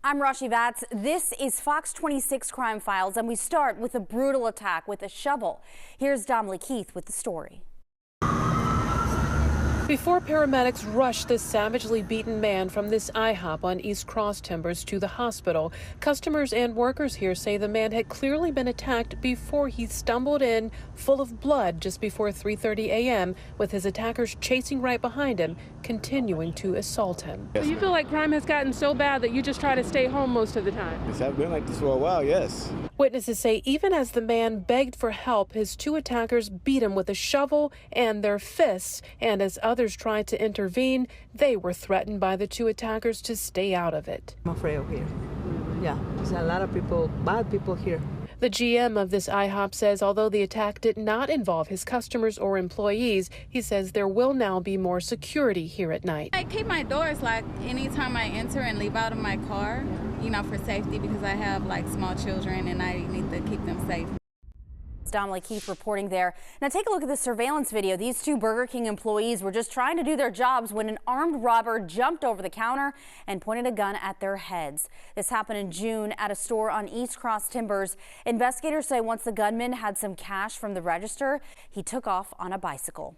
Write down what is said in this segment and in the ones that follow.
I'm Rashi Vatz. This is Fox 26 Crime Files, and we start with a brutal attack with a shovel. Here's Domly Keith with the story. Before paramedics rushed this savagely beaten man from this IHOP on East Cross Timbers to the hospital, customers and workers here say the man had clearly been attacked before he stumbled in full of blood just before 3:30 a.m. with his attackers chasing right behind him, continuing to assault him. So you feel like crime has gotten so bad that you just try to stay home most of the time? It's been like this for a while, yes. Witnesses say even as the man begged for help, his two attackers beat him with a shovel and their fists, and as others tried to intervene, they were threatened by the two attackers to stay out of it. I'm afraid of here. Yeah, there's a lot of people, bad people here. The GM of this IHOP says although the attack did not involve his customers or employees, he says there will now be more security here at night. I keep my doors locked anytime I enter and leave out of my car, for safety, because I have small children and I need to keep them safe. Domly Keith reporting there. Now take a look at the surveillance video. These two Burger King employees were just trying to do their jobs when an armed robber jumped over the counter and pointed a gun at their heads. This happened in June at a store on East Cross Timbers. Investigators say once the gunman had some cash from the register, he took off on a bicycle.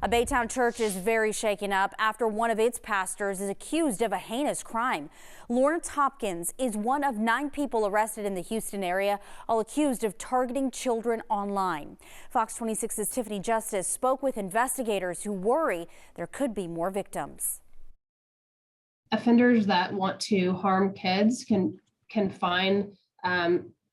A Baytown church is very shaken up after one of its pastors is accused of a heinous crime. Lawrence Hopkins is one of 9 people arrested in the Houston area, all accused of targeting children online. Fox 26's Tiffany Justice spoke with investigators who worry there could be more victims. Offenders that want to harm kids can find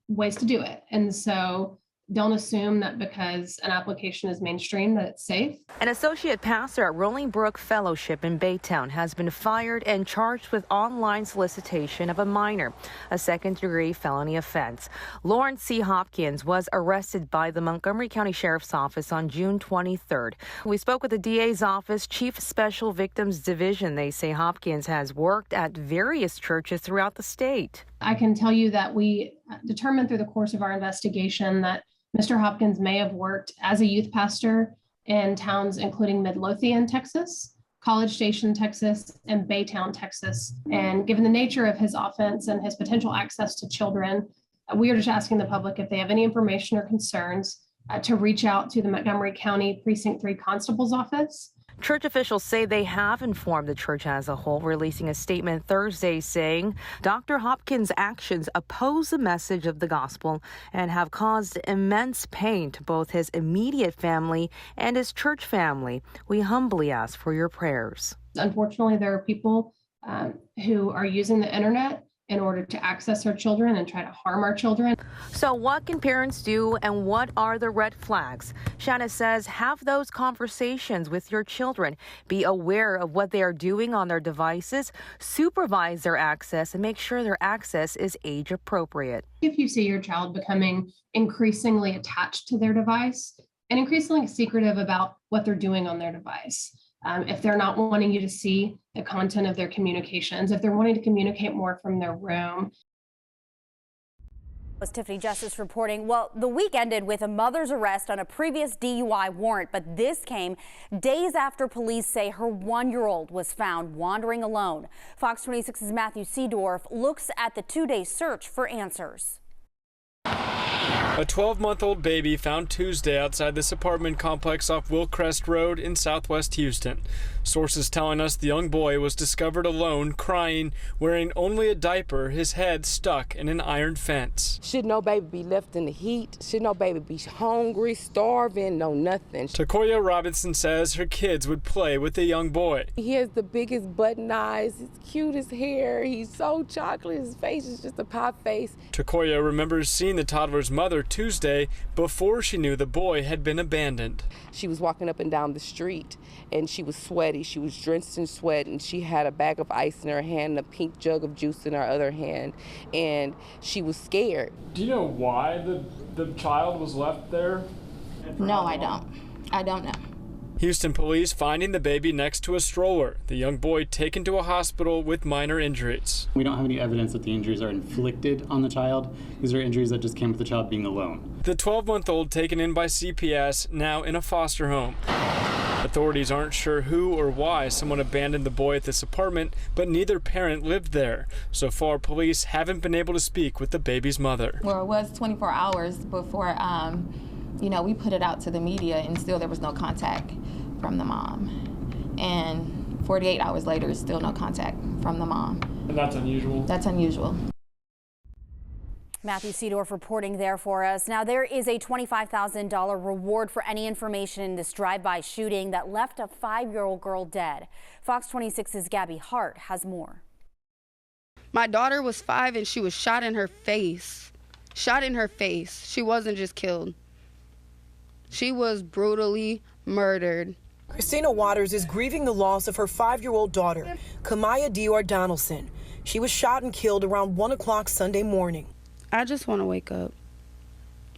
ways to do it. And so don't assume that because an application is mainstream that it's safe. An associate pastor at Rolling Brook Fellowship in Baytown has been fired and charged with online solicitation of a minor, a second-degree felony offense. Lawrence C. Hopkins was arrested by the Montgomery County Sheriff's Office on June 23rd. We spoke with the DA's office, Chief Special Victims Division. They say Hopkins has worked at various churches throughout the state. I can tell you that we determined through the course of our investigation that Mr. Hopkins may have worked as a youth pastor in towns including Midlothian, Texas, College Station, Texas, and Baytown, Texas. And given the nature of his offense and his potential access to children, we are just asking the public if they have any information or concerns to reach out to the Montgomery County Precinct 3 Constable's Office. Church officials say they have informed the church as a whole, releasing a statement Thursday saying Dr. Hopkins' actions oppose the message of the gospel and have caused immense pain to both his immediate family and his church family. We humbly ask for your prayers. Unfortunately, there are people who are using the internet in order to access our children and try to harm our children. So what can parents do and what are the red flags? Shanna says have those conversations with your children. Be aware of what they are doing on their devices, supervise their access, and make sure their access is age appropriate. If you see your child becoming increasingly attached to their device and increasingly secretive about what they're doing on their device, if they're not wanting you to see the content of their communications, if they're wanting to communicate more from their room. Was Tiffany Justice reporting. Well, the week ended with a mother's arrest on a previous DUI warrant, but this came days after police say her 1-year-old was found wandering alone. Fox 26's Matthew Seedorf looks at the 2-day search for answers. A 12-month-old baby found Tuesday outside this apartment complex off Willcrest Road in southwest Houston. Sources telling us the young boy was discovered alone, crying, wearing only a diaper, his head stuck in an iron fence. Should no baby be left in the heat? Should no baby be hungry, starving, no nothing? Takoya Robinson says her kids would play with the young boy. He has the biggest button eyes, his cutest hair, he's so chocolate, his face is just a pie face. Takoya remembers seeing the toddler's mother Tuesday before she knew the boy had been abandoned. She was walking up and down the street and she was sweaty. She was drenched in sweat and she had a bag of ice in her hand and a pink jug of juice in her other hand, and she was scared. Do you know why the child was left there? No, I don't. I don't know. Houston police finding the baby next to a stroller. The young boy taken to a hospital with minor injuries. We don't have any evidence that the injuries are inflicted on the child. These are injuries that just came with the child being alone. The 12-month-old taken in by CPS, now in a foster home. Authorities aren't sure who or why someone abandoned the boy at this apartment, but neither parent lived there. So far, police haven't been able to speak with the baby's mother. Well, it was 24 hours before, we put it out to the media, and still there was no contact from the mom. And 48 hours later, still no contact from the mom. And that's unusual? That's unusual. Matthew Seedorf reporting there for us. Now, there is a $25,000 reward for any information in this drive-by shooting that left a 5-year-old girl dead. Fox 26's Gabby Hart has more. My daughter was 5 and she was shot in her face. Shot in her face. She wasn't just killed. She was brutally murdered. Christina Waters is grieving the loss of her 5-year-old daughter, Kamaya Dior Donaldson. She was shot and killed around 1 o'clock Sunday morning. I just want to wake up.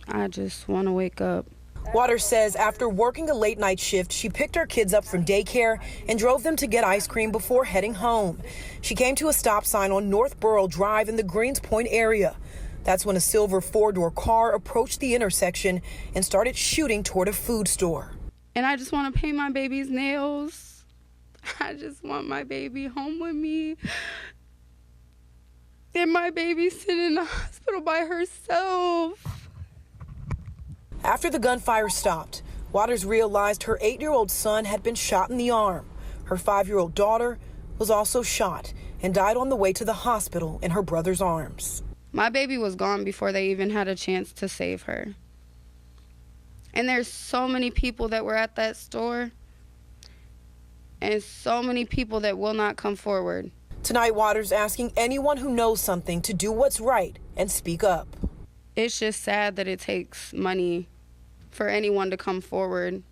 I just want to wake up. Waters says after working a late night shift, she picked her kids up from daycare and drove them to get ice cream before heading home. She came to a stop sign on North Burrell Drive in the Greens Point area. That's when a silver 4-door car approached the intersection and started shooting toward a food store. And I just want to paint my baby's nails. I just want my baby home with me. And my baby sitting in the hospital by herself. After the gunfire stopped, Waters realized her 8-year-old son had been shot in the arm. Her 5-year-old daughter was also shot and died on the way to the hospital in her brother's arms. My baby was gone before they even had a chance to save her. And there's so many people that were at that store and so many people that will not come forward. Tonight, Waters asking anyone who knows something to do what's right and speak up. It's just sad that it takes money for anyone to come forward.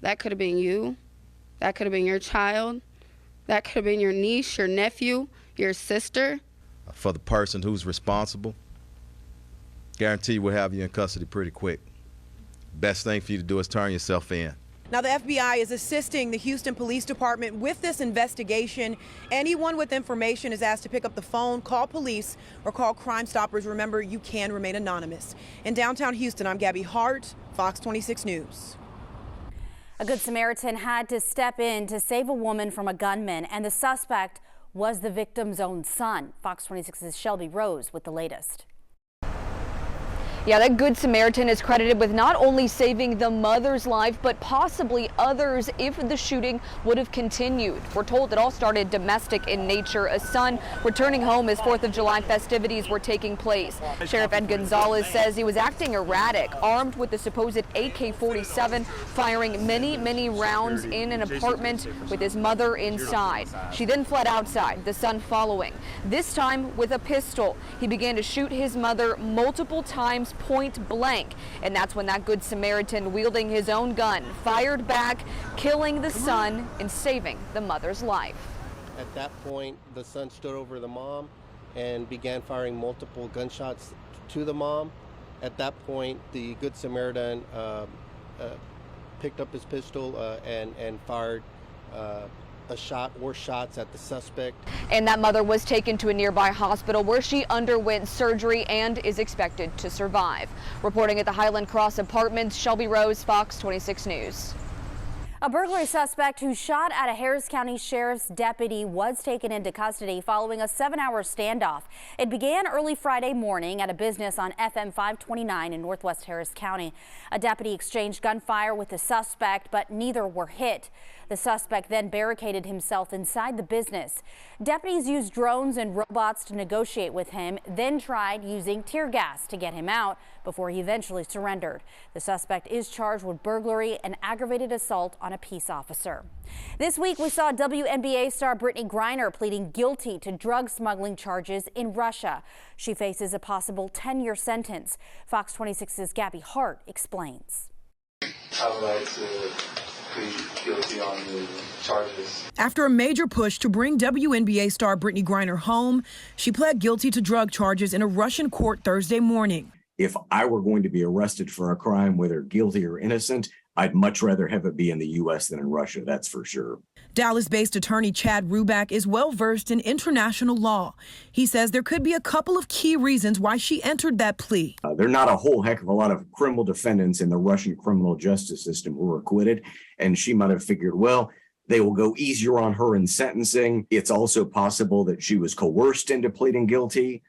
That could have been you. That could have been your child. That could have been your niece, your nephew, your sister. For the person who's responsible, guarantee we'll have you in custody pretty quick. Best thing for you to do is turn yourself in. Now, the FBI is assisting the Houston Police Department with this investigation. Anyone with information is asked to pick up the phone, call police, or call Crime Stoppers. Remember, you can remain anonymous. In downtown Houston, I'm Gabby Hart, Fox 26 News. A Good Samaritan had to step in to save a woman from a gunman, and the suspect was the victim's own son. Fox 26's Shelby Rose with the latest. Yeah, that Good Samaritan is credited with not only saving the mother's life, but possibly others if the shooting would have continued. We're told it all started domestic in nature. A son returning home as 4th of July festivities were taking place. Sheriff Ed Gonzalez says he was acting erratic, armed with the supposed AK-47, firing many rounds in an apartment with his mother inside. She then fled outside, the son following. This time with a pistol. He began to shoot his mother multiple times point blank, and that's when that Good Samaritan wielding his own gun fired back, killing the son and saving the mother's life. At that point, the son stood over the mom and began firing multiple gunshots to the mom. At that point, the Good Samaritan picked up his pistol and fired a shot or shots at the suspect. And that mother was taken to a nearby hospital where she underwent surgery and is expected to survive. Reporting at the Highland Cross Apartments, Shelby Rose, Fox 26 News. A burglary suspect who shot at a Harris County Sheriff's deputy was taken into custody following a 7-hour standoff. It began early Friday morning at a business on FM 529 in Northwest Harris County. A deputy exchanged gunfire with the suspect, but neither were hit. The suspect then barricaded himself inside the business. Deputies used drones and robots to negotiate with him, then tried using tear gas to get him out before he eventually surrendered. The suspect is charged with burglary and aggravated assault on a peace officer. This week, we saw WNBA star Brittany Griner pleading guilty to drug smuggling charges in Russia. She faces a possible 10-year sentence. Fox 26's Gabby Hart explains. I would like to plead guilty on the charges. After a major push to bring WNBA star Brittany Griner home, she pled guilty to drug charges in a Russian court Thursday morning. If I were going to be arrested for a crime, whether guilty or innocent, I'd much rather have it be in the U.S. than in Russia, that's for sure. Dallas-based attorney Chad Ruback is well-versed in international law. He says there could be a couple of key reasons why she entered that plea. There are not a whole heck of a lot of criminal defendants in the Russian criminal justice system who were acquitted, and she might have figured, well, they will go easier on her in sentencing. It's also possible that she was coerced into pleading guilty.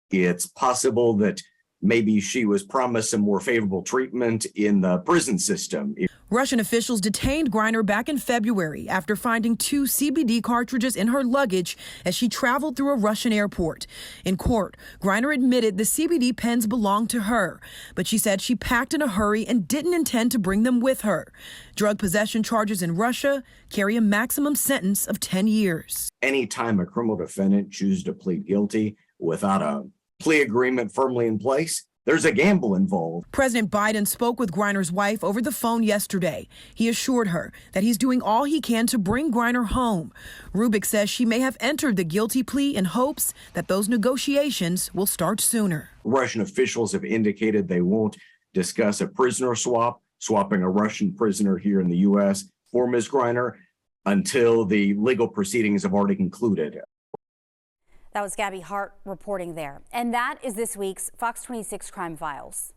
It's possible that maybe she was promised some more favorable treatment in the prison system. Russian officials detained Griner back in February after finding 2 CBD cartridges in her luggage as she traveled through a Russian airport. In court, Griner admitted the CBD pens belonged to her, but she said she packed in a hurry and didn't intend to bring them with her. Drug possession charges in Russia carry a maximum sentence of 10 years. Anytime a criminal defendant chooses to plead guilty without a plea agreement firmly in place, there's a gamble involved. President Biden spoke with Griner's wife over the phone yesterday. He assured her that he's doing all he can to bring Griner home. Rubick says she may have entered the guilty plea in hopes that those negotiations will start sooner. Russian officials have indicated they won't discuss a prisoner swap, swapping a Russian prisoner here in the U.S. for Ms. Griner, until the legal proceedings have already concluded. That was Gabby Hart reporting there. And that is this week's Fox 26 Crime Files.